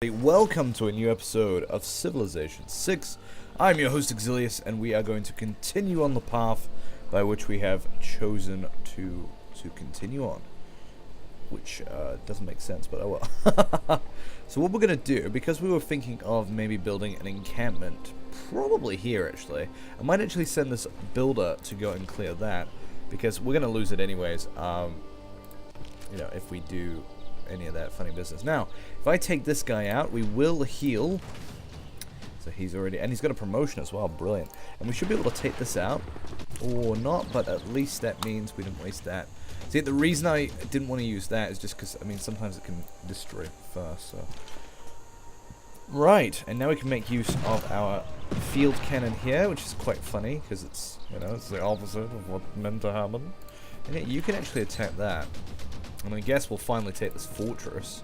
Welcome to a new episode of Civilization 6. I'm your host Oxillious, and we are going to continue on the path by which we have chosen to continue on. Which doesn't make sense, but oh well. So what we're going to do, because we were thinking of maybe building an encampment, probably here actually, I might actually send this builder to go and clear that, because we're going to lose it anyways, you know, if we do any of that funny business. Now, if I take this guy out, we will heal. So he's already, and he's got a promotion as well, brilliant. And we should be able to take this out, or not, but at least that means we didn't waste that. See, the reason I didn't want to use that is just because, I mean, sometimes it can destroy first, so. Right, and now we can make use of our field cannon here, which is quite funny, because it's, you know, it's the opposite of what meant to happen. And yeah, you can actually attack that. And I guess we'll finally take this fortress.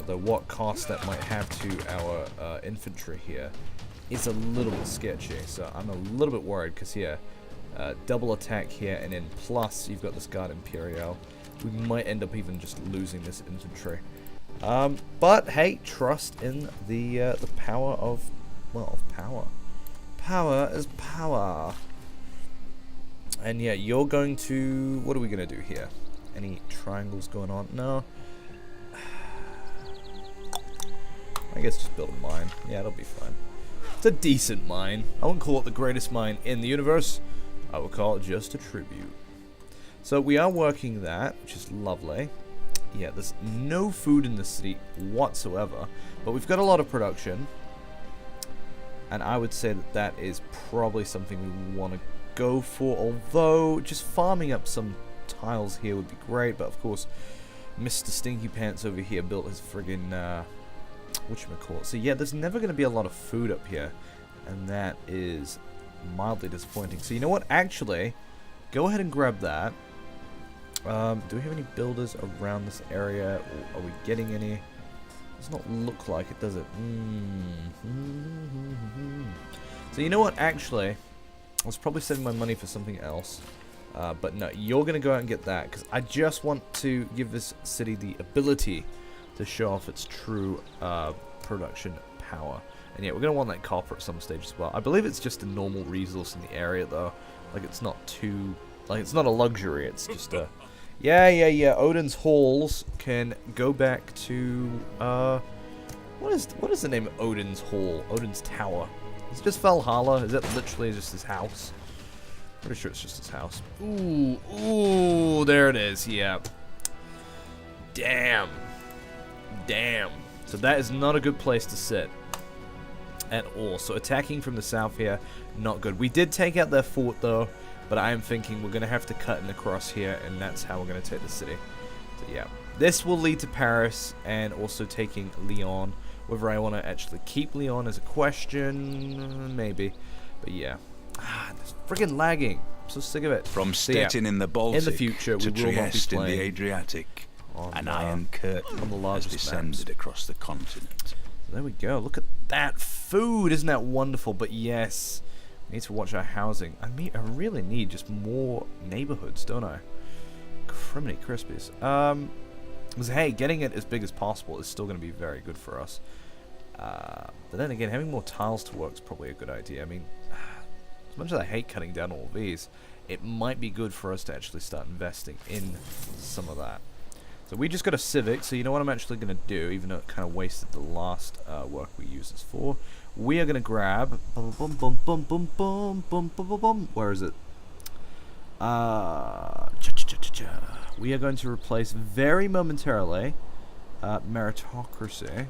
Though what cost that might have to our infantry here is a little bit sketchy. So I'm a little bit worried because here, double attack here, and then plus you've got this Guard Imperial. We might end up even just losing this infantry. But hey, trust in the power of, well, of power. Power is power. And yeah, you're going to, what are we going to do here? Any triangles going on? No. I guess just build a mine. Yeah, it'll be fine. It's a decent mine. I wouldn't call it the greatest mine in the universe. I would call it just a tribute. So we are working that, which is lovely. Yeah, there's no food in the city whatsoever, but we've got a lot of production. And I would say that that is probably something we want to go for, although just farming up some tiles here would be great, but of course Mr. Stinky Pants over here built his friggin' whatchamacallit. So yeah, there's never going to be a lot of food up here, and that is mildly disappointing. So you know what, actually, go ahead and grab that. Do we have any builders around this area, or are we getting any? Does not look like it, does it? So you know what, actually, I was probably saving my money for something else. But no, you're going to go out and get that, because I just want to give this city the ability to show off its true production power. And yeah, we're going to want that copper at some stage as well. I believe it's just a normal resource in the area, though. Like, it's not too, like, it's not a luxury, it's just a, yeah, Odin's halls can go back to, what is the name of Odin's hall? Odin's tower. Is it just Valhalla? Is that literally just his house? Pretty sure it's just his house. Ooh, there it is, yeah. Damn. So that is not a good place to sit at all. So attacking from the south here, not good. We did take out their fort, though, but I am thinking we're going to have to cut in across here, and that's how we're going to take the city. So yeah, this will lead to Paris, and also taking Lyon. Whether I want to actually keep Lyon is a question, maybe, but yeah. It's friggin' lagging. I'm so sick of it. From Stettin in the Baltic in the future, to we will not be Trieste in playing the Adriatic, on, an iron curtain on the has largest descended across the continent. There we go. Look at that food. Isn't that wonderful? But yes, we need to watch our housing. I really need just more neighborhoods, don't I? Criminy Crispies. Because hey, getting it as big as possible is still going to be very good for us. But then again, having more tiles to work is probably a good idea. I mean, as much as I hate cutting down all of these, it might be good for us to actually start investing in some of that. So we just got a civic, so you know what I'm actually going to do, even though it kind of wasted the last work we used this for. We are going to grab... Where is it? We are going to replace very momentarily meritocracy.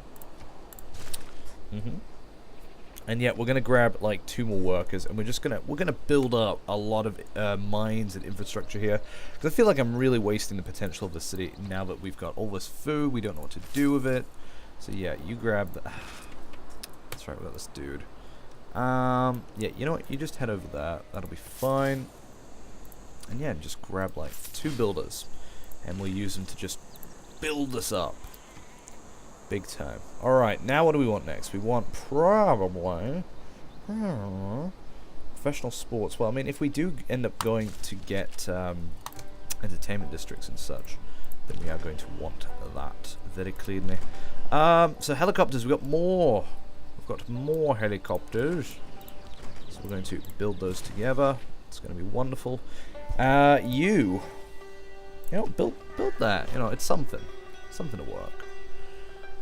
And yet we're gonna grab like 2 more workers, and we're gonna build up a lot of mines and infrastructure here, because I feel like I'm really wasting the potential of the city now that we've got all this food. We don't know what to do with it. So yeah, you grab the that's right, we got this dude. Yeah, you know what, you just head over that, that'll be fine. And yeah, just grab like 2 builders, and we'll use them to just build this up big time. Alright, now what do we want next? We want probably professional sports. Well, I mean, if we do end up going to get entertainment districts and such, then we are going to want that very clearly. So helicopters, we've got more. We've got more helicopters. So we're going to build those together. It's going to be wonderful. You know, build that. You know, it's something to work.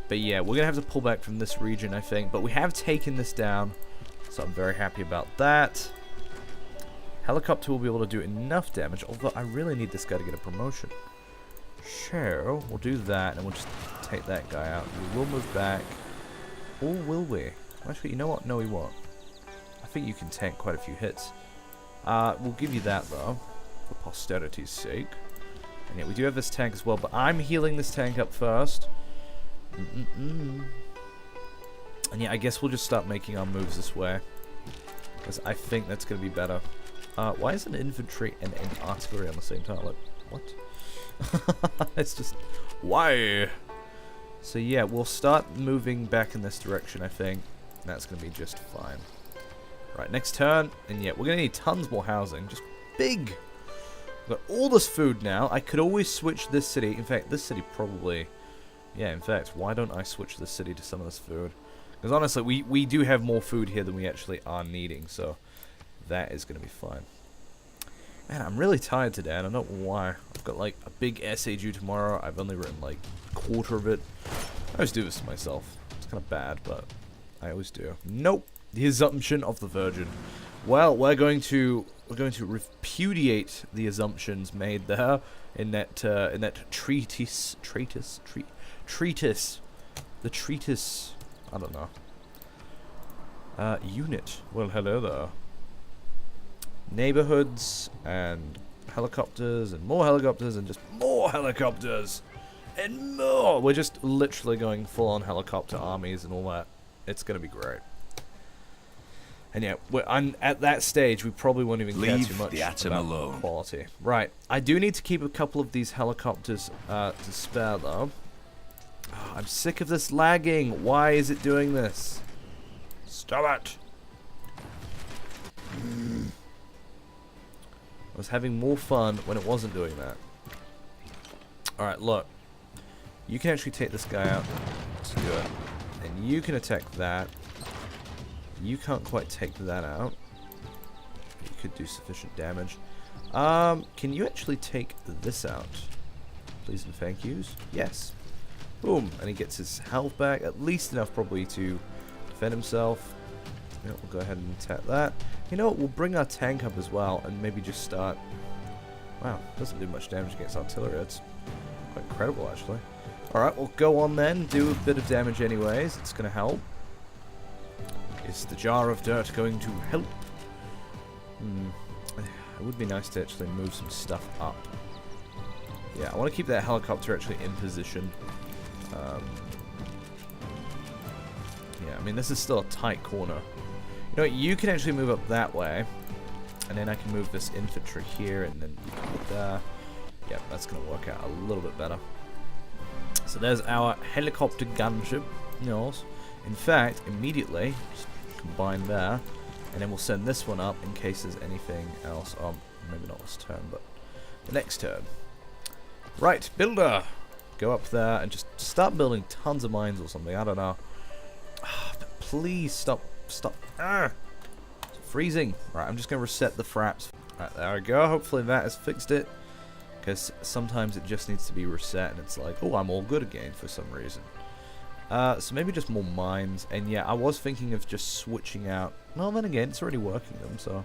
But yeah, we're gonna have to pull back from this region, I think. But we have taken this down, so I'm very happy about that. Helicopter will be able to do enough damage, although I really need this guy to get a promotion. So we'll do that, and we'll just take that guy out. We will move back, or will we? Actually, you know what? No, we won't. I think you can tank quite a few hits. We'll give you that though, for posterity's sake. And yeah, we do have this tank as well, but I'm healing this tank up first. And yeah, I guess we'll just start making our moves this way, because I think that's going to be better. Why is an infantry and an artillery on the same time? Like, what? It's just, why? So yeah, we'll start moving back in this direction, I think. That's going to be just fine. Right, next turn, and yeah, we're going to need tons more housing. Just big. We've got all this food now. I could always switch this city. In fact, this city probably... Yeah, in fact, why don't I switch this city to some of this food? Because honestly, we do have more food here than we actually are needing, so that is going to be fine. Man, I'm really tired today, and I don't know why. I've got, like, a big essay due tomorrow. I've only written, like, a quarter of it. I always do this to myself. It's kind of bad, but I always do. Nope. The assumption of the Virgin. Well, we're going to repudiate the assumptions made there in that treatise. The treatise. I don't know. Unit. Well, hello there. Neighborhoods and helicopters and more helicopters and just more helicopters and more. We're just literally going full on helicopter armies and all that. It's gonna be great. And yeah, I'm at that stage. We probably won't even care too much the atom about alone. Quality. Right. I do need to keep a couple of these helicopters to spare, though. Oh, I'm sick of this lagging. Why is it doing this? Stop it. I was having more fun when it wasn't doing that. All right, look. You can actually take this guy out to do it, and you can attack that. You can't quite take that out. You could do sufficient damage. Can you actually take this out? Please and thank yous. Yes. Boom. And he gets his health back. At least enough probably to defend himself. Yeah, we'll go ahead and attack that. You know what? We'll bring our tank up as well and maybe just start... Wow. Doesn't do much damage against artillery. It's quite incredible, actually. Alright, we'll go on then. Do a bit of damage anyways. It's going to help. Is the jar of dirt going to help? It would be nice to actually move some stuff up. Yeah, I want to keep that helicopter actually in position. Yeah, I mean, this is still a tight corner. You know what, you can actually move up that way. And then I can move this infantry here, and then you can move there. Yeah, that's going to work out a little bit better. So there's our helicopter gunship. Yes. In fact, immediately, just combine there, and then we'll send this one up in case there's anything else. Maybe not this turn, but the next turn. Right, builder, go up there and just start building tons of mines or something. I don't know. But please stop. It's freezing. Right, I'm just gonna reset the fraps. Right, there we go. Hopefully that has fixed it, because sometimes it just needs to be reset, and it's like, oh, I'm all good again for some reason. So maybe just more mines, and yeah, I was thinking of just switching out. Well, then again, it's already working them, so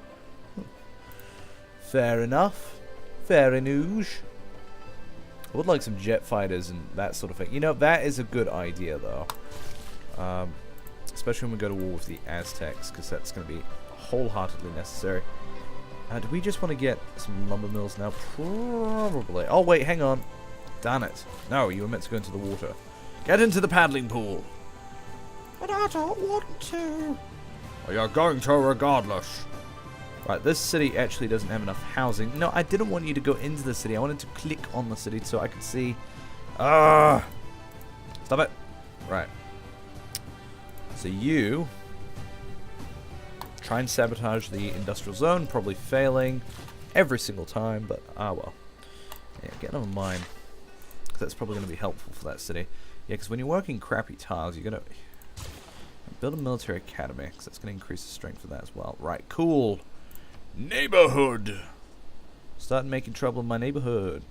fair enough. Fair enough. I would like some jet fighters and that sort of thing. You know, that is a good idea, though. Especially when we go to war with the Aztecs, because that's going to be wholeheartedly necessary. Do we just want to get some lumber mills now? Probably. Oh, wait, hang on. Darn it. No, you were meant to go into the water. Get into the paddling pool. But I don't want to. Well, you're going to regardless. Right, this city actually doesn't have enough housing. No, I didn't want you to go into the city. I wanted to click on the city so I could see. Stop it. Right. So you try and sabotage the industrial zone, probably failing every single time, but well. Yeah, get another mine. That's probably going to be helpful for that city. Yeah, because when you're working crappy tiles, you're going to build a military academy, because that's going to increase the strength of that as well. Right, cool. Neighborhood. Starting making trouble in my neighborhood.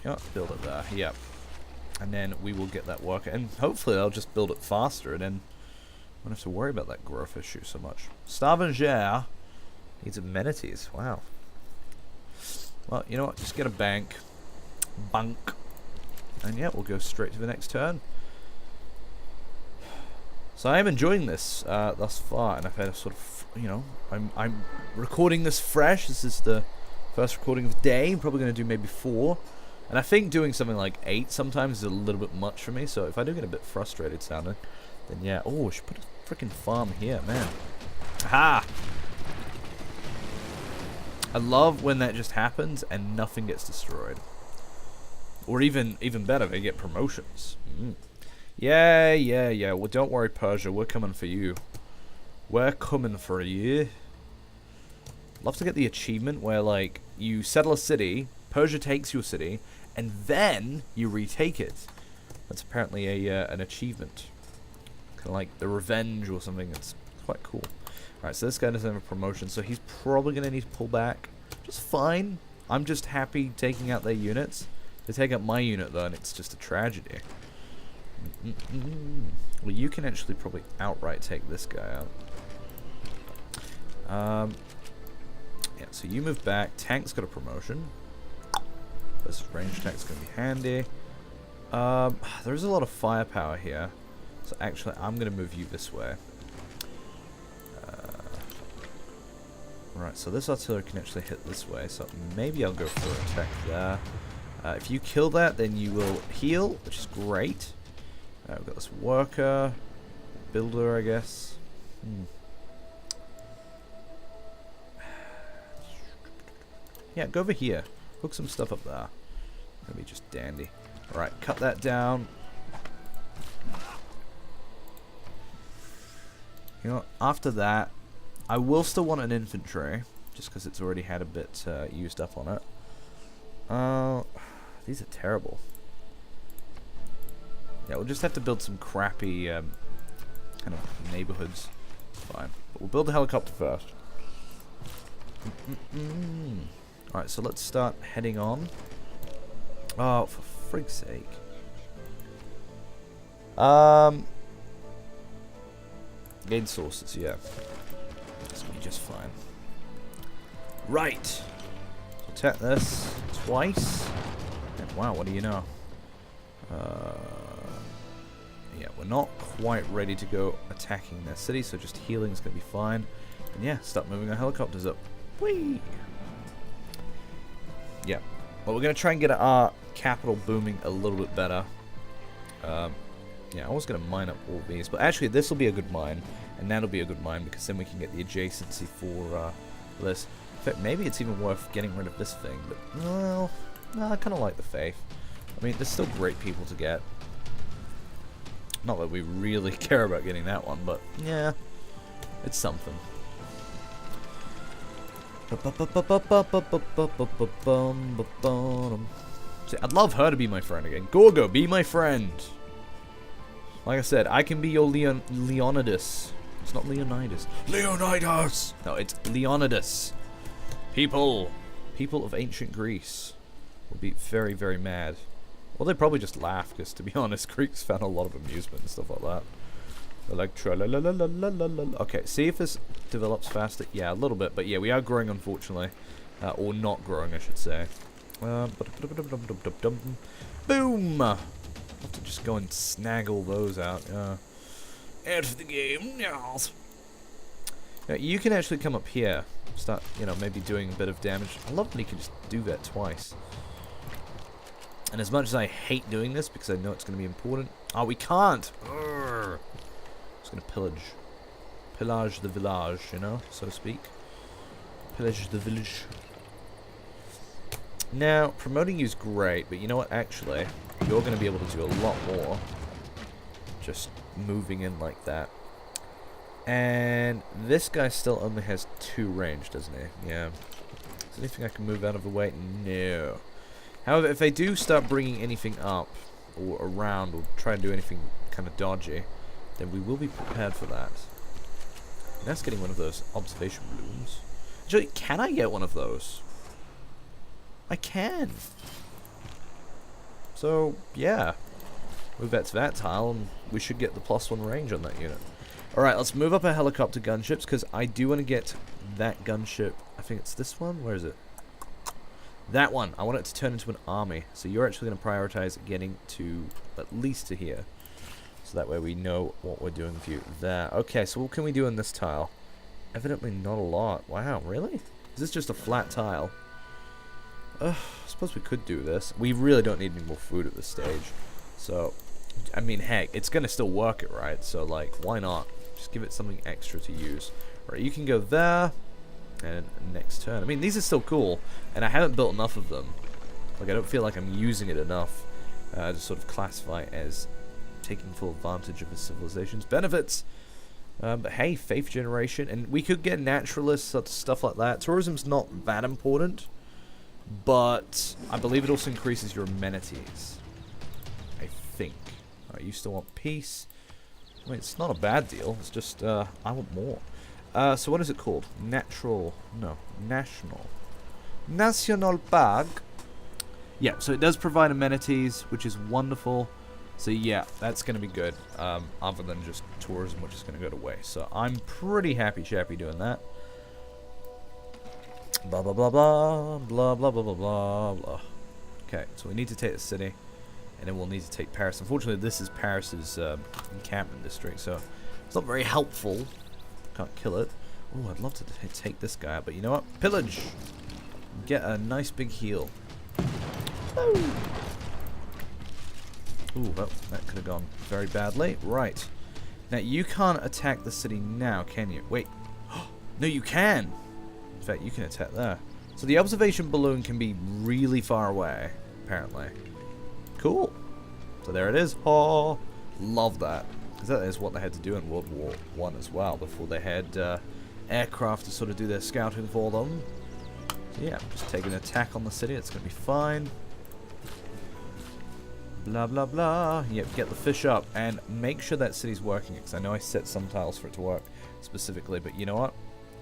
Yeah, build it there. Yep. And then we will get that worker. And hopefully they'll just build it faster, and then won't have to worry about that growth issue so much. Stavanger needs amenities. Wow. Well, you know what? Just get a bank. Bunk. And yeah, we'll go straight to the next turn. So I am enjoying this thus far, and I've had a sort of, you know, I'm recording this fresh. This is the first recording of the day. I'm probably going to do maybe 4. And I think doing something like 8 sometimes is a little bit much for me. So if I do get a bit frustrated sounding, then yeah. Oh, I should put a freaking farm here, man. Aha! I love when that just happens and nothing gets destroyed. Or even better, they get promotions. Yeah. Well, don't worry, Persia. We're coming for you. We're coming for you. Love to get the achievement where, like, you settle a city, Persia takes your city, and then you retake it. That's apparently an achievement. Kind of like the revenge or something. It's quite cool. Alright, so this guy doesn't have a promotion, so he's probably going to need to pull back. Just fine. I'm just happy taking out their units. They take out my unit, though, and it's just a tragedy. Well, you can actually probably outright take this guy out. Yeah, so you move back. Tank's got a promotion. This range tank's going to be handy. There's a lot of firepower here. So actually, I'm going to move you this way. Right, so this artillery can actually hit this way. So maybe I'll go for an attack there. If you kill that, then you will heal, which is great. We've got this worker. Builder, I guess. Yeah, go over here. Hook some stuff up there. That'd be just dandy. Alright, cut that down. You know, after that, I will still want an infantry, just because it's already had a bit used up on it. These are terrible. Yeah, we'll just have to build some crappy kind of neighborhoods. Fine. But we'll build a helicopter first. Alright, so let's start heading on. Oh, for frig's sake. Gain sources, yeah. This will be just fine. Right. So attack this twice. And wow, what do you know? Yeah, we're not quite ready to go attacking their city, so just healing's gonna be fine. And yeah, start moving our helicopters up. Whee! Yeah. Well, we're gonna try and get our capital booming a little bit better. Yeah, I was gonna mine up all these, but actually this will be a good mine, and that'll be a good mine because then we can get the adjacency for this. In fact, maybe it's even worth getting rid of this thing, but well, no, I kind of like the faith. I mean, there's still great people to get. Not that we really care about getting that one, but yeah, it's something. See, I'd love her to be my friend again. Gorgo, be my friend. Like I said, I can be your Leonidas. It's not Leonidas. Leonidas! No, it's Leonidas. People of ancient Greece will be very, very mad. Well, they probably just laugh, because to be honest, Greeks found a lot of amusement and stuff like that. They're like, tra-la-la-la-la-la-la-la. Okay, see if this develops faster. Yeah, a little bit, but yeah, we are growing, unfortunately. Or not growing, I should say. Boom! I'll have to just go and snag all those out. Out of the game, yes. Now, you can actually come up here. Start, you know, maybe doing a bit of damage. I love that you can just do that twice. And as much as I hate doing this, because I know it's going to be important. Oh, we can't! Urgh. Just going to pillage. Pillage the village, you know, so to speak. Pillage the village. Now, promoting you is great, but you know what, actually, you're going to be able to do a lot more. Just moving in like that. And this guy still only has 2 range, doesn't he? Yeah. Is there anything I can move out of the way? No. However, if they do start bringing anything up, or around or try and do anything kind of dodgy, then we will be prepared for that. And that's getting one of those observation balloons. Actually, can I get one of those? I can. So, yeah. Move that to that tile, and we should get the +1 range on that unit. Alright, let's move up our helicopter gunships, because I do want to get that gunship. I think it's this one. Where is it? That one. I want it to turn into an army. So you're actually going to prioritize getting to at least to here. So that way we know what we're doing with you there. Okay, so what can we do in this tile? Evidently not a lot. Wow, really? Is this just a flat tile? I suppose we could do this. We really don't need any more food at this stage. So, I mean, heck, it's going to still work it, right? So, like, why not? Just give it something extra to use. Alright, you can go there. And next turn. I mean, these are still cool. And I haven't built enough of them. Like, I don't feel like I'm using it enough to sort of classify as taking full advantage of a civilization's benefits. But hey, faith generation. And we could get naturalists, stuff like that. Tourism's not that important. But I believe it also increases your amenities. I think. Alright, you still want peace. I mean, it's not a bad deal. It's just, I want more. So what is it called? National Park. Yeah, so it does provide amenities, which is wonderful. So yeah, that's going to be good. Other than just tourism, which is going to go to waste. So I'm pretty happy chappy doing that. Blah blah blah blah blah blah blah blah blah blah. Okay, so we need to take the city, and then we'll need to take Paris. Unfortunately, this is Paris's encampment district, so it's not very helpful. Can't kill it. Oh, I'd love to take this guy out, but you know what? Pillage! Get a nice big heal. Ooh, well, that could have gone very badly. Right. Now, you can't attack the city now, can you? Wait. No, you can! In fact, you can attack there. So the observation balloon can be really far away, apparently. Cool. So there it is. Oh, love that. Because that is what they had to do in World War I as well, before they had aircraft to sort of do their scouting for them. So yeah, just take an attack on the city, it's going to be fine. Blah, blah, blah. Yep, get the fish up, and make sure that city's working, because I know I set some tiles for it to work specifically, but you know what?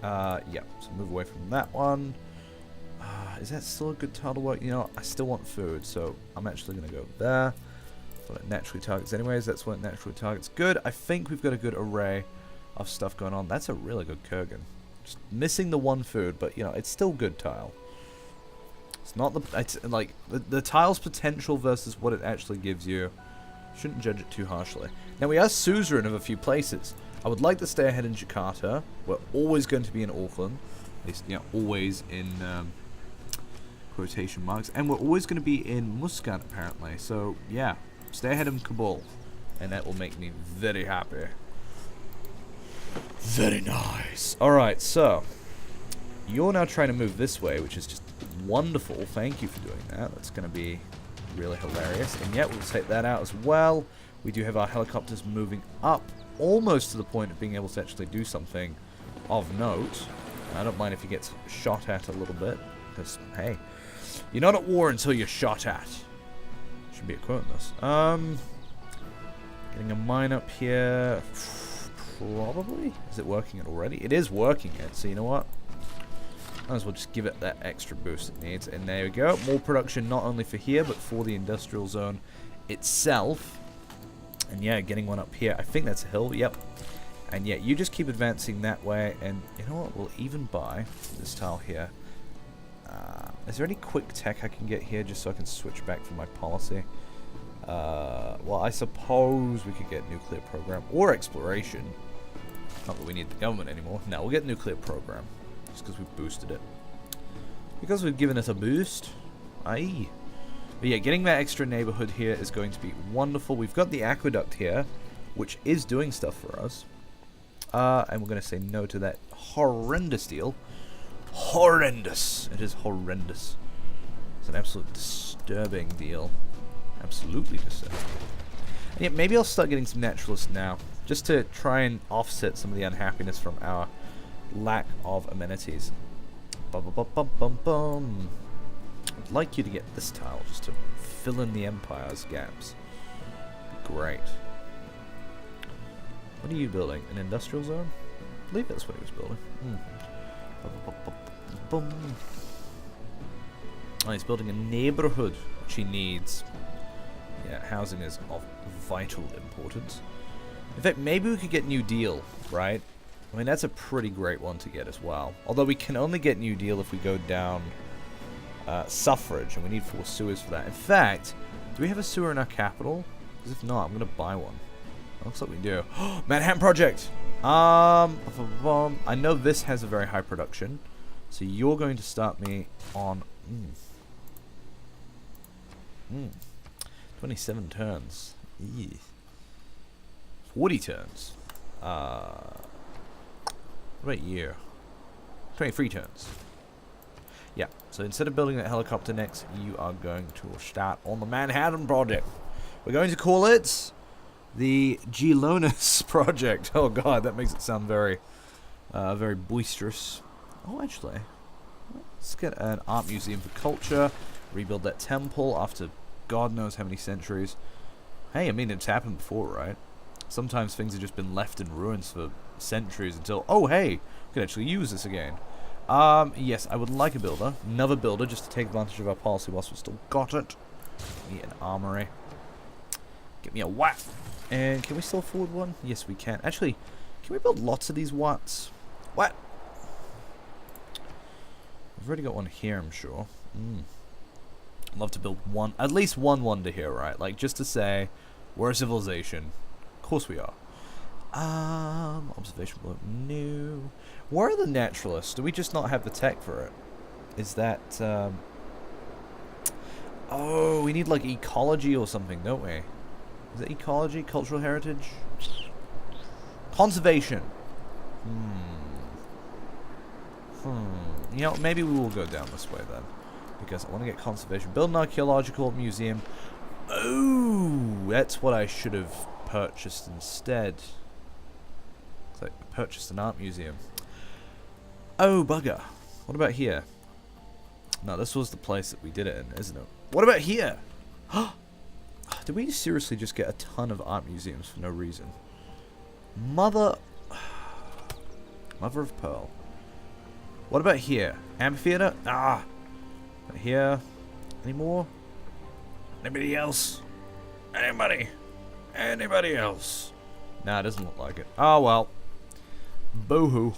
Yeah, so move away from that one. Is that still a good tile to work? You know, I still want food, so I'm actually going to go there. Well, it naturally targets anyways, that's what it naturally targets. Good, I think we've got a good array of stuff going on. That's a really good Kurgan. Just missing the one food, but you know, it's still good tile. It's not the, it's like, the tile's potential versus what it actually gives you. Shouldn't judge it too harshly. Now we are suzerain of a few places. I would like to stay ahead in Jakarta. We're always going to be in Auckland. At least, you know, always in quotation marks. And we're always going to be in Muscat, apparently. So, yeah. Stay ahead in Kabul, and that will make me very happy. Very nice. Alright, so you're now trying to move this way, which is just wonderful. Thank you for doing that. That's going to be really hilarious. And yet, we'll take that out as well. We do have our helicopters moving up, almost to the point of being able to actually do something of note. I don't mind if he gets shot at a little bit, because, hey, you're not at war until you're shot at. Should be a quote in this. Getting a mine up here. Probably. Is it working it already? It is working it, so you know what? Might as well just give it that extra boost it needs. And there we go. More production not only for here, but for the industrial zone itself. And yeah, getting one up here. I think that's a hill. Yep. And yeah, you just keep advancing that way. And you know what? We'll even buy this tile here. Is there any quick tech I can get here just so I can switch back from my policy? Well, I suppose we could get nuclear program or exploration. Not that we need the government anymore. No, we'll get nuclear program just because we've boosted it. Because we've given it a boost. Aye. But yeah, getting that extra neighborhood here is going to be wonderful. We've got the aqueduct here, which is doing stuff for us. And we're going to say no to that horrendous deal. Horrendous. It is horrendous. It's an absolute disturbing deal. Absolutely disturbing. And yet, maybe I'll start getting some naturalists now, just to try and offset some of the unhappiness from our lack of amenities. Bum, bum, bum, bum, bum. I'd like you to get this tile, just to fill in the Empire's gaps. great. What are you building? An industrial zone? I believe that's what he was building. Oh, he's building a neighborhood, which he needs. Yeah, housing is of vital importance. In fact, maybe we could get New Deal, right? I mean, that's a pretty great one to get as well. Although we can only get New Deal if we go down suffrage, and we need 4 sewers for that. In fact, do we have a sewer in our capital? Because if not, I'm going to buy one. Looks like we do. Manhattan Project! I know this has a very high production, so you're going to start me on 27 turns. Eee. 40 turns. What about you? 23 turns. Yeah, so instead of building that helicopter next, you are going to start on the Manhattan Project. We're going to call it the Gelonus Project. Oh god, that makes it sound very, very boisterous. Oh, actually, let's get an art museum for culture. Rebuild that temple after God knows how many centuries. Hey, I mean, it's happened before, right? Sometimes things have just been left in ruins for centuries until, oh hey, we can actually use this again. Yes, I would like a builder. Another builder, just to take advantage of our policy whilst we've still got it. Get me an armory. Get me a watt. And can we still afford one? Yes, we can. Actually, can we build lots of these watts? What? I've already got one here, I'm sure. I'd love to build one, at least one wonder here, right? Like, just to say, we're a civilization. Of course we are. Observation block, new. Where are the naturalists? Do we just not have the tech for it? Is that, oh, we need, like, ecology or something, don't we? Is it ecology? Cultural heritage? Conservation. You know, maybe we will go down this way then. Because I want to get conservation. Build an archaeological museum. Oh, that's what I should have purchased instead. So I purchased an art museum. Oh, bugger. What about here? No, this was the place that we did it in, isn't it? What about here? Did we seriously just get a ton of art museums for no reason? Mother of pearl. What about here? Amphitheater? Here. Any more? Anybody else? Anybody? Anybody else? Nah, it doesn't look like it. Oh well. Boo-hoo.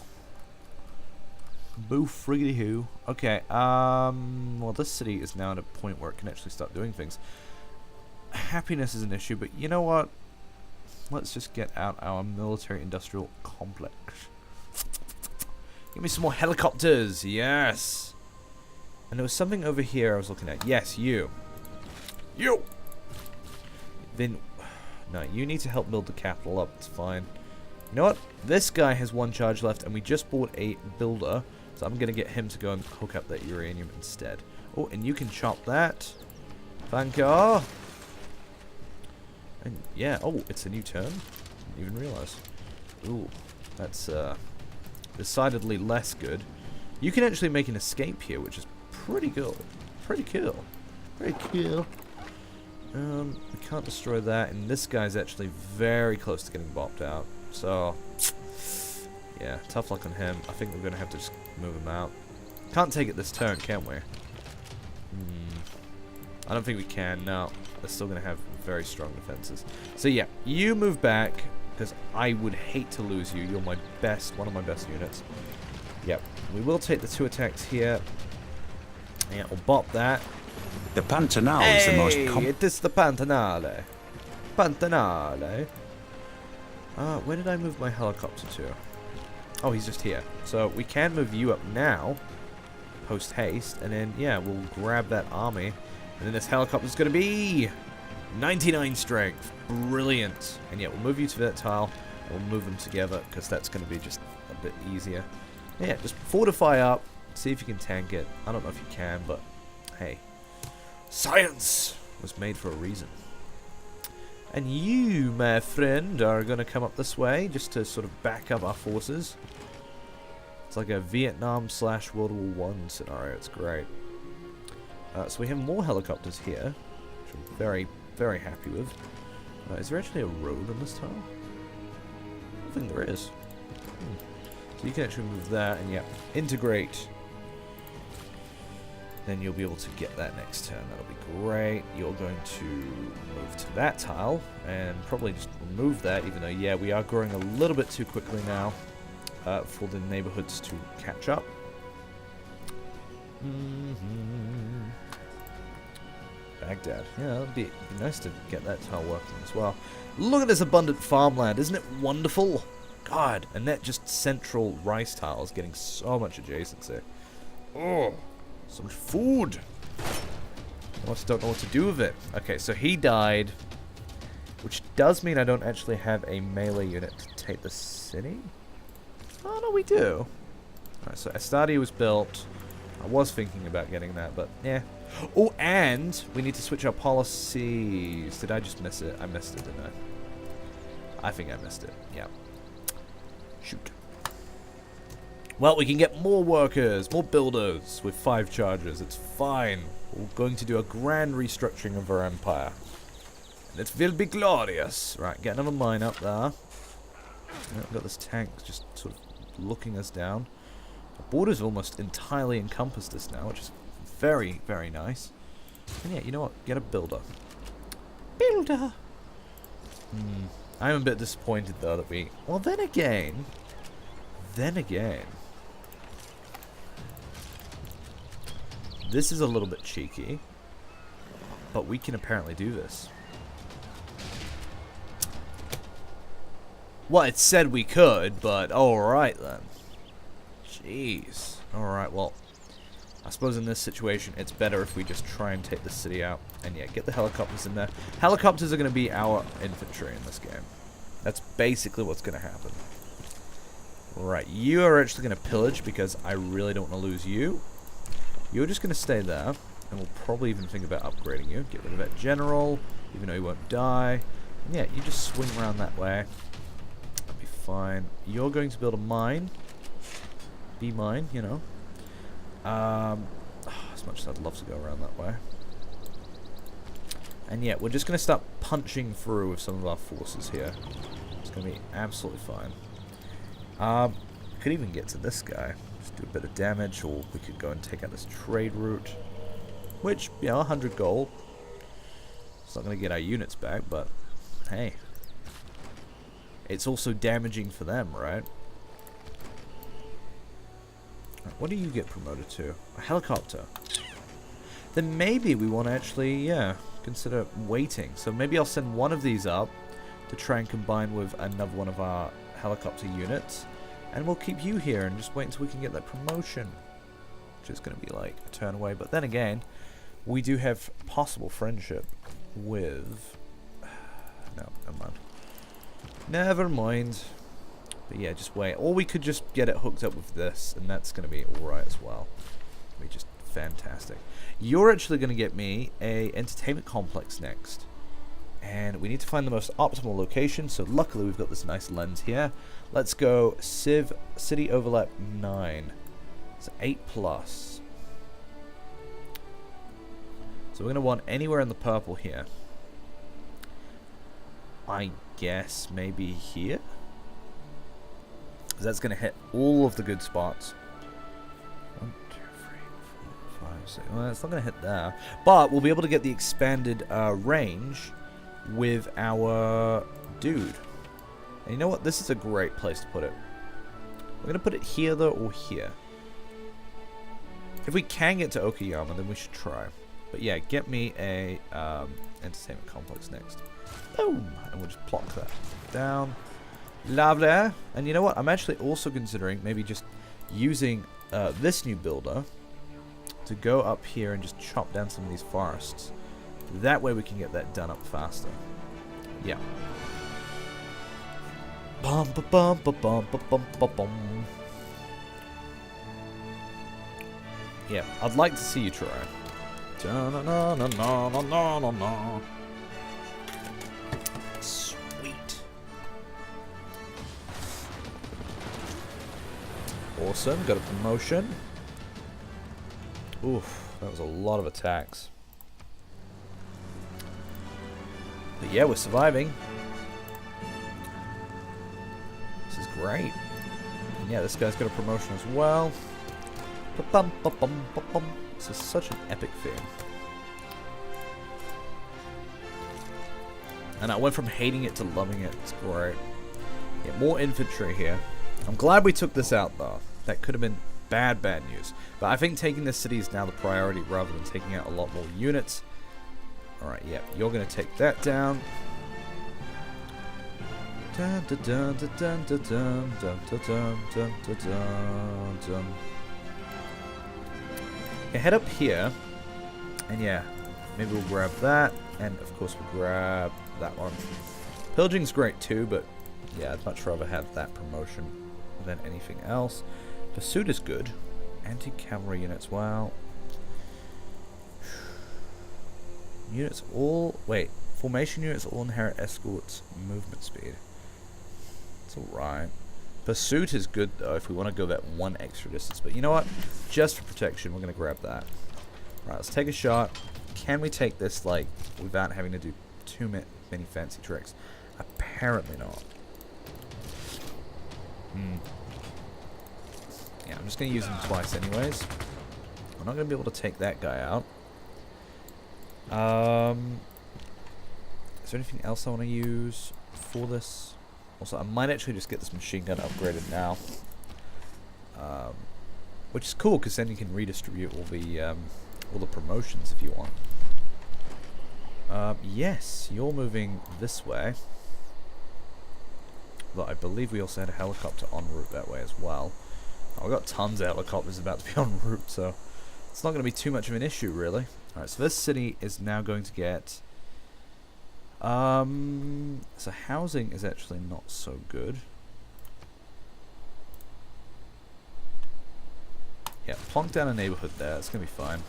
Boo friggity hoo. Okay, well this city is now at a point where it can actually start doing things. Happiness is an issue, but you know what? Let's just get out our military industrial complex. Give me some more helicopters, yes! And there was something over here I was looking at. Yes, you. You! Then, no, you need to help build the capital up, it's fine. You know what? This guy has 1 charge left, and we just bought a builder, so I'm going to get him to go and hook up that uranium instead. Oh, and you can chop that. Thank you. And yeah, oh, it's a new turn. Didn't even realize. Ooh, that's decidedly less good. You can actually make an escape here, which is pretty cool. Pretty cool. Pretty cool. We can't destroy that, and this guy's actually very close to getting bopped out. So, yeah, tough luck on him. I think we're going to have to just move him out. Can't take it this turn, can we? I don't think we can. No, they're still going to have very strong defenses. So yeah, you move back, because I would hate to lose you. You're my best, one of my best units. Yep, we will take the 2 attacks here. Yeah, we'll bop that. The Pantanal is the most it is the Pantanale. Pantanale. Where did I move my helicopter to? Oh, he's just here. So we can move you up now, post haste, and then yeah, we'll grab that army, and then this helicopter's gonna be 99 strength. Brilliant. And yeah, we'll move you to that tile. We'll move them together because that's gonna be just a bit easier. Yeah, just fortify up. See if you can tank it. I don't know if you can, but hey, science was made for a reason. And you, my friend, are going to come up this way just to sort of back up our forces. It's like a Vietnam/World War I scenario. It's great. So we have more helicopters here, which I'm very, very happy with. Is there actually a road on this tile? I don't think there is. So you can actually move that and, yeah, integrate. Then you'll be able to get that next turn. That'll be great. You're going to move to that tile and probably just remove that, even though, yeah, we are growing a little bit too quickly now for the neighborhoods to catch up. Baghdad. Yeah, it'd be nice to get that tile working as well. Look at this abundant farmland. Isn't it wonderful? God, and that just central rice tile is getting so much adjacency. Oh, so much food. I just don't know what to do with it. Okay, so he died, which does mean I don't actually have a melee unit to take the city. Oh, no, we do. Alright, so Estadia was built. I was thinking about getting that, but yeah. Oh, and we need to switch our policies. Did I just miss it? I missed it, didn't I? I think I missed it. Yeah. Shoot. Well, we can get more workers, more builders with 5 charges. It's fine. We're going to do a grand restructuring of our empire. And it will be glorious. Right, get another mine up there. We've got this tank just sort of looking us down. The borders almost entirely encompass this now, which is very, very nice. And yeah, you know what? Get a builder. Builder! I'm a bit disappointed, though, that we... Well, then again... This is a little bit cheeky. But we can apparently do this. Well, it said we could, but alright then. Jeez. Alright, well... I suppose in this situation, it's better if we just try and take the city out. And yeah, get the helicopters in there. Helicopters are going to be our infantry in this game. That's basically what's going to happen. Right, you are actually going to pillage because I really don't want to lose you. You're just going to stay there. And we'll probably even think about upgrading you. Get rid of that general, even though he won't die. And yeah, you just swing around that way. That'll be fine. You're going to build a mine. Be mine, you know. As much as I'd love to go around that way. And yeah, we're just going to start punching through with some of our forces here. It's going to be absolutely fine. Could even get to this guy. Just do a bit of damage, or we could go and take out this trade route. Which, you know, 100 gold. It's not going to get our units back, but hey. It's also damaging for them, right? What do you get promoted to? A helicopter. Then maybe we want to actually, yeah, consider waiting. So maybe I'll send one of these up to try and combine with another one of our helicopter units. And we'll keep you here and just wait until we can get that promotion. Which is going to be like a turn away. But then again, we do have possible friendship with... No, never mind. Never mind. But yeah, just wait. Or we could just get it hooked up with this, and that's going to be alright as well. It'll be just fantastic. You're actually going to get me a entertainment complex next. And we need to find the most optimal location, so luckily we've got this nice lens here. Let's go Civ City Overlap 9. It's 8+. So we're going to want anywhere in the purple here. I guess maybe here? Because that's going to hit all of the good spots. 1, 2, 3, 4, 5, 6. Well, it's not going to hit there. But we'll be able to get the expanded range with our dude. And you know what? This is a great place to put it. We're going to put it here, though, or here. If we can get to Okayama, then we should try. But yeah, get me a entertainment complex next. Boom! And we'll just plonk that down. Lovely. And you know what? I'm actually also considering maybe just using this new builder to go up here and just chop down some of these forests. That way we can get that done up faster. Yeah. Bum ba bum ba bum ba bum ba bum. Yeah, I'd like to see you try. Da na na na na na na na na. Sweet. Awesome, got a promotion. Oof, that was a lot of attacks. But yeah, we're surviving. This is great. And yeah, this guy's got a promotion as well. Ba-bum, ba-bum, ba-bum. This is such an epic theme. And I went from hating it to loving it. It's great. Yeah, more infantry here. I'm glad we took this out, though. That could have been bad news. But I think taking this city is now the priority rather than taking out a lot more units. Alright, yeah, you're going to take that down. Dun, dun, dun, dun, dun, dun, dun, dun, dun, dun, dun, dun, dun. Yeah, head up here. And yeah, maybe we'll grab that. And of course we'll grab that one. Pillaging's great too, but yeah, I'd much rather have that promotion than anything else. Pursuit is good. Anti-cavalry units, wow. Units all... Wait. Formation units all inherit escorts movement speed. It's alright. Pursuit is good though if we want to go that one extra distance. But you know what? Just for protection, we're going to grab that. Right, let's take a shot. Can we take this, like, without having to do too many fancy tricks? Apparently not. Yeah, I'm just going to use them twice anyways. We're not going to be able to take that guy out. Is there anything else I want to use for this? Also, I might actually just get this machine gun upgraded now. Which is cool, because then you can redistribute all the promotions if you want. Yes, you're moving this way. But I believe we also had a helicopter en route that way as well. Oh, we've got tons of helicopters about to be en route, so it's not going to be too much of an issue, really. Alright, so this city is now going to get... so housing is actually not so good. Yeah, plonk down a neighborhood there. It's going to be fine.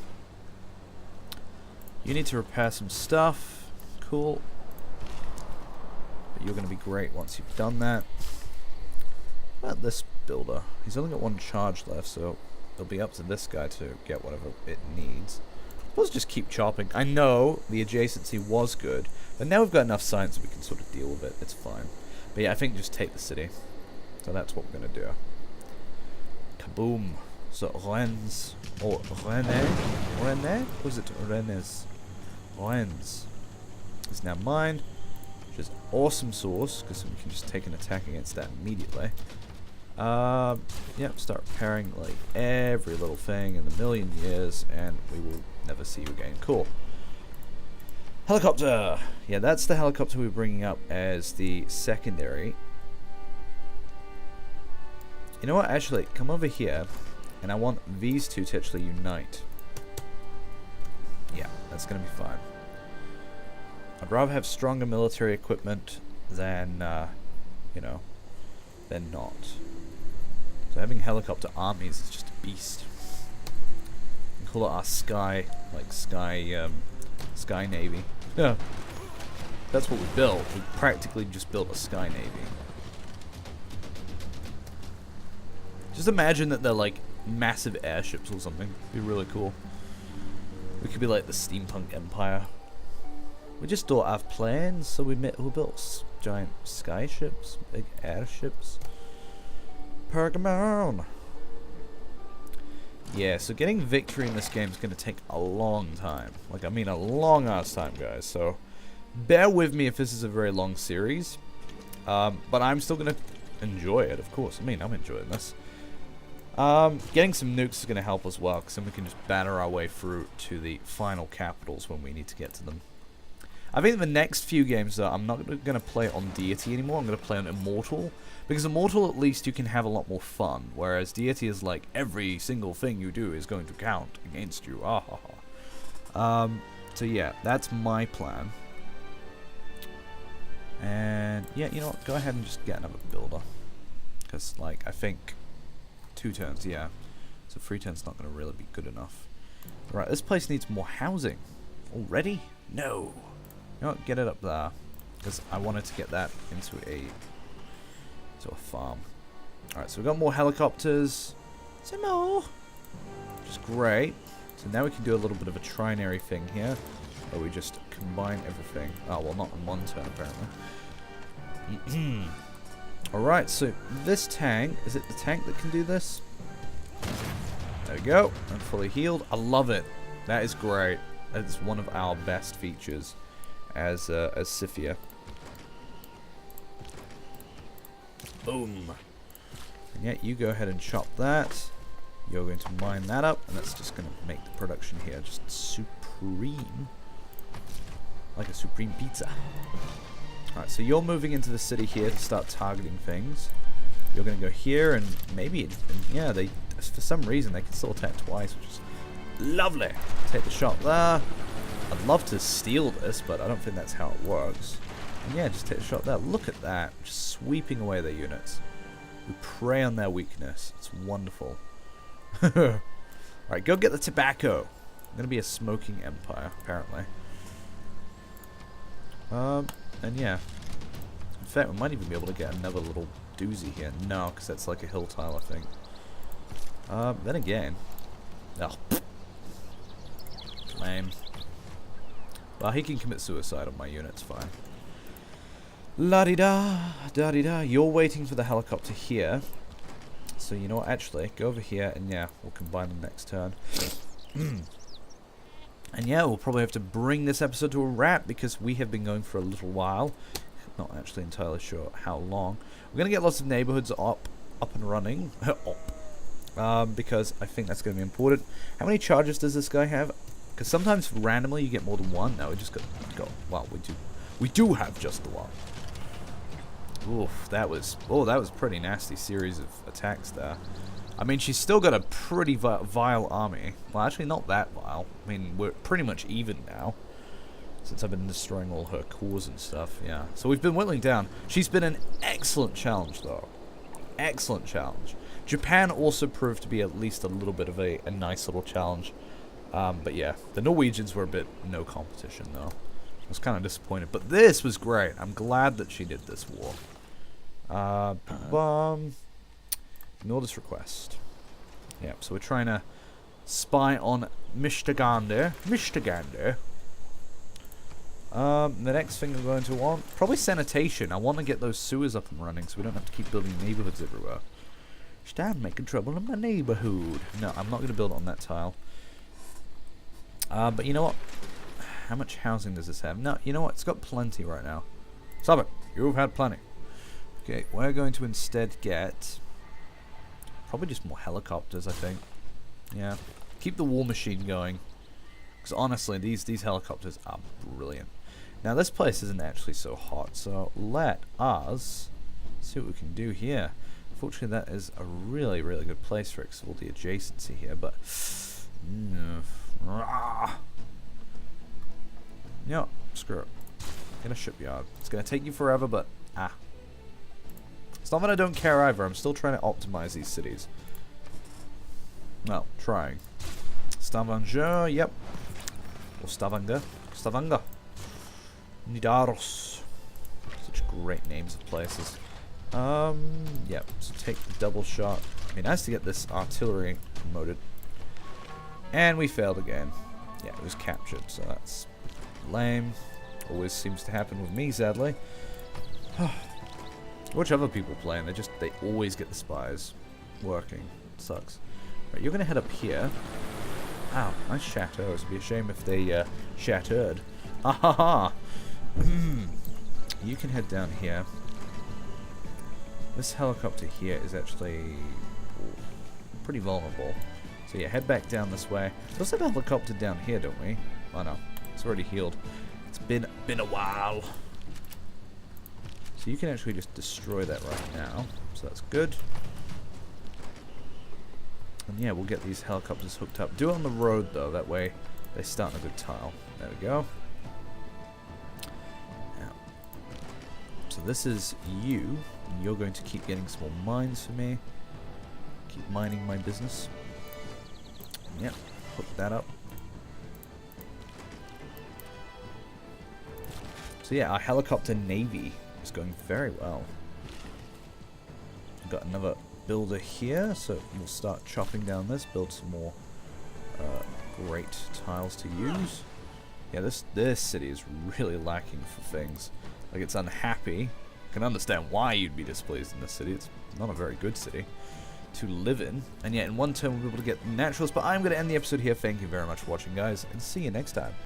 You need to repair some stuff. Cool. But you're going to be great once you've done that. What about this builder? He's only got one charge left, so it'll be up to this guy to get whatever it needs. Let's just keep chopping. I know the adjacency was good, but now we've got enough science that we can sort of deal with it. It's fine. But yeah, I think just take the city. So that's what we're going to do. Kaboom. So Rennes, or Rene? Was it Rennes? Rennes is now mine, which is awesome source, because we can just take an attack against that immediately. Yep, start repairing like every little thing in a million years, and we will never see you again. Cool. Helicopter! Yeah, that's the helicopter we're bringing up as the secondary. You know what, actually, come over here, and I want these two to actually unite. Yeah, that's going to be fine. I'd rather have stronger military equipment than, you know, than not. So having helicopter armies is just a beast. We can call it our sky, like sky navy. Yeah, that's what we built. We practically just built a sky navy. Just imagine that they're like massive airships or something. It'd be really cool. We could be like the steampunk empire. We just don't have planes, so we built giant sky ships, big airships. Pergamon! Yeah, so getting victory in this game is going to take a long time. Like, I mean a long ass time, guys. So, bear with me if this is a very long series. But I'm still going to enjoy it, of course. I mean, I'm enjoying this. Getting some nukes is going to help as well, because then we can just batter our way through to the final capitals when we need to get to them. I think the next few games, though, I'm not going to play on Deity anymore. I'm going to play on Immortal. Because Immortal, at least, you can have a lot more fun. Whereas Deity is like, every single thing you do is going to count against you. Ah, ha, ha. So yeah, that's my plan. And, yeah, you know what? Go ahead and just get another builder. Because, like, I think 2 turns, yeah. So 3 turns not going to really be good enough. Right, this place needs more housing. Already? No. You know what? Get it up there. Because I wanted to get that into a farm. Alright, so we've got more helicopters. Some more. Which is great. So now we can do a little bit of a trinary thing here. Or we just combine everything. Oh, well, not in one turn, apparently. Alright, so this tank, is it the tank that can do this? There we go. I'm fully healed. I love it. That is great. That's one of our best features as Scythia. Boom. And yeah, you go ahead and chop that. You're going to mine that up, and that's just going to make the production here just supreme. Like a supreme pizza. Alright, so you're moving into the city here to start targeting things. You're going to go here, and maybe, yeah, they, for some reason, they can still attack twice, which is lovely. Take the shot there. I'd love to steal this, but I don't think that's how it works. And yeah, just take a shot there. Look at that. Just sweeping away their units. We prey on their weakness. It's wonderful. Alright, go get the tobacco. I'm going to be a smoking empire, apparently. And yeah. In fact, we might even be able to get another little doozy here. No, because that's like a hill tile, I think. Then again. Oh. Lame. Well, he can commit suicide on my units, fine. La-di-da, da-di-da. You're waiting for the helicopter here. So, you know what, actually, go over here, and yeah, we'll combine them next turn. And yeah, we'll probably have to bring this episode to a wrap, because we have been going for a little while. Not actually entirely sure how long. We're going to get lots of neighborhoods up and running. Because I think that's going to be important. How many charges does this guy have? Because sometimes randomly you get more than one. No, we just got well, we do have just the one. Oof, that was a pretty nasty series of attacks there. I mean, she's still got a pretty vile army. Well, actually, not that vile. I mean, we're pretty much even now, since I've been destroying all her cores and stuff. Yeah, so we've been whittling down. She's been an excellent challenge, though. Excellent challenge. Japan also proved to be at least a little bit of a nice little challenge. But yeah, the Norwegians were a bit no competition, though. I was kind of disappointed, but this was great. I'm glad that she did this war. Ignore this request. Yeah, so we're trying to spy on Mishtagander. The next thing I'm going to want, probably sanitation. I want to get those sewers up and running so we don't have to keep building neighborhoods everywhere. Stop making trouble in my neighborhood. No, I'm not going to build on that tile. But you know what? How much housing does this have? No, you know what? It's got plenty right now. Stop it. You've had plenty. Okay, we're going to instead get probably just more helicopters, I think. Yeah. Keep the war machine going. Because honestly, these helicopters are brilliant. Now, this place isn't actually so hot, so let us see what we can do here. Unfortunately, that is a really, really good place for all the adjacency here, but no. No, screw it. Get a shipyard. It's going to take you forever, but it's not that I don't care either. I'm still trying to optimize these cities. Well, trying. Stavanger, yep. Or Stavanger. Nidaros. Such great names of places. Yep. So take the double shot. It'd be nice to get this artillery promoted. And we failed again. Yeah, it was captured, so that's lame. Always seems to happen with me, sadly. Watch other people play, and they always get the spies working. It sucks. Right, you're gonna head up here. Wow, nice chateaus. It'd be a shame if they shattered. Ahaha! You can head down here. This helicopter here is actually pretty vulnerable. So yeah, head back down this way. We also have a helicopter down here, don't we? Oh no, it's already healed. It's been a while. So you can actually just destroy that right now. So that's good. And yeah, we'll get these helicopters hooked up. Do it on the road though, that way they start in a good tile. There we go. Now, so this is you. And you're going to keep getting some more mines for me. Keep mining my business. Yep, hook that up. So yeah, our helicopter navy is going very well. We've got another builder here, so we'll start chopping down this, build some more great tiles to use. Yeah, this city is really lacking for things. Like, it's unhappy. I can understand why you'd be displeased in this city. It's not a very good city to live in. And yet, in one turn, we'll be able to get naturals. But I'm going to end the episode here. Thank you very much for watching, guys, and see you next time.